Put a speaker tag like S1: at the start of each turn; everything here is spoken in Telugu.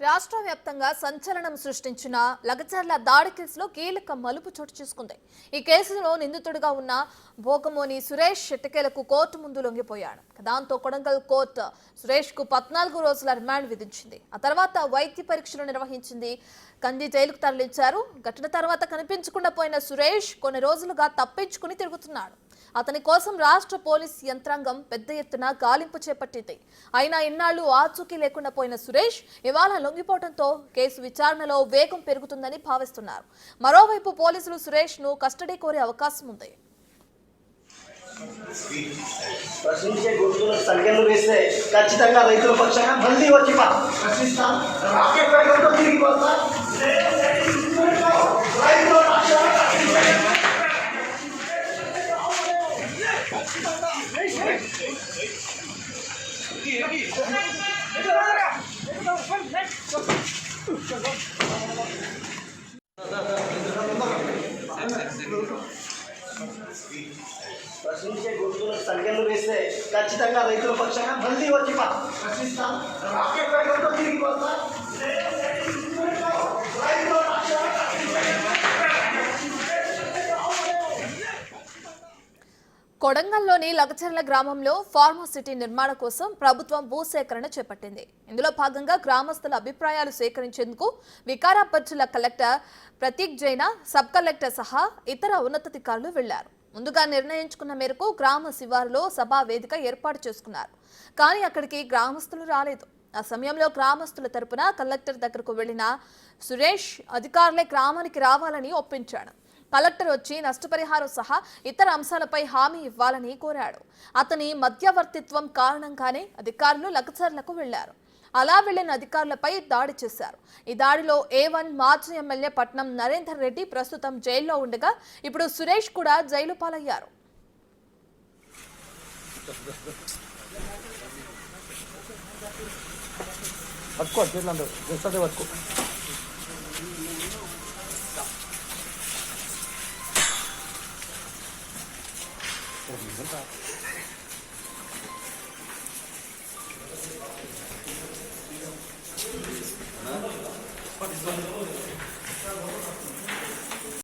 S1: రాష్ట్ర వ్యాప్తంగా సంచలనం సృష్టించిన లగచర్ల దాడి కేసులో కీలక మలుపు చోటు చేసుకుంది. ఈ కేసులో నిందితుడిగా ఉన్న భోగమోని సురేష్ ఎట్టకేలకు కోర్టు ముందు లొంగిపోయాడు. దాంతో కొడంగల్ కోర్టు సురేష్ కు 14 రోజుల రిమాండ్ విధించింది. ఆ తర్వాత వైద్య పరీక్షలు నిర్వహించింది. కంది జైలుకు తరలించారు. ఘటన తర్వాత కనిపించకుండా పోయిన సురేష్ కొన్ని రోజులుగా తప్పించుకుని తిరుగుతున్నాడు. అతని కోసం రాష్ట్ర పోలీస్ యంత్రాంగం పెద్ద ఎత్తున గాలింపు చేపట్టింది. అయినా ఇన్నాళ్లు ఆచూకీ లేకుండా పోయిన సురేష్ ఇవాళ లొంగిపోవడంతో కేసు విచారణలో వేగం పెరుగుతుందని భావిస్తున్నారు. మరోవైపు పోలీసులు సురేష్ ను కస్టడీ కోరే అవకాశం ఉంది.
S2: ప్రశ్నించే గొంతులకు సంఖ్యలు వేస్తే ఖచ్చితంగా రైతుల పక్షంగా మళ్ళీ వచ్చి ప్రశ్నిస్తాం. రాకెట్ వేగంతో తిరిగిపోతాం. ప్రశ్నించే గొంతులకు సంఖ్యలు వేస్తే ఖచ్చితంగా రైతుల పక్షంగా మళ్ళీ వచ్చి ప్రశ్నిస్తాం. రాకెట్ వేగంతో తిరిగిపోతాం.
S1: కొడంగల్లోని లగచర్ల గ్రామంలో ఫార్మాసిటీ నిర్మాణం కోసం ప్రభుత్వం భూసేకరణ చేపట్టింది. ఇందులో భాగంగా గ్రామస్తుల అభిప్రాయాలు సేకరించేందుకు వికారాబాద్ జిల్లా collector Prateek Jain, sub collector సహా ఇతర ఉన్నతాధికారులు వెళ్లారు. ముందుగా నిర్ణయించుకున్న మేరకు గ్రామ శివారులో సభా వేదిక ఏర్పాటు చేసుకున్నారు. కానీ అక్కడికి గ్రామస్తులు రాలేదు. ఆ సమయంలో గ్రామస్తుల తరపున కలెక్టర్ దగ్గరకు వెళ్లిన సురేష్ అధికారులే గ్రామానికి రావాలని ఒప్పించాడు. కలెక్టర్ వచ్చి నష్టపరిహారం సహా ఇతర అంశాలపై హామీ ఇవ్వాలని కోరాడు. అతని మధ్యవర్తిత్వం కారణంగానే అధికారులు లగచర్లకు వెళ్లారు. అలా వెళ్లిన అధికారులపై దాడి చేశారు. ఈ దాడిలో A1 మాజీ ఎమ్మెల్యే పట్నం నరేందర్ రెడ్డి ప్రస్తుతం జైల్లో ఉండగా ఇప్పుడు సురేష్ కూడా జైలు పాలయ్యారు.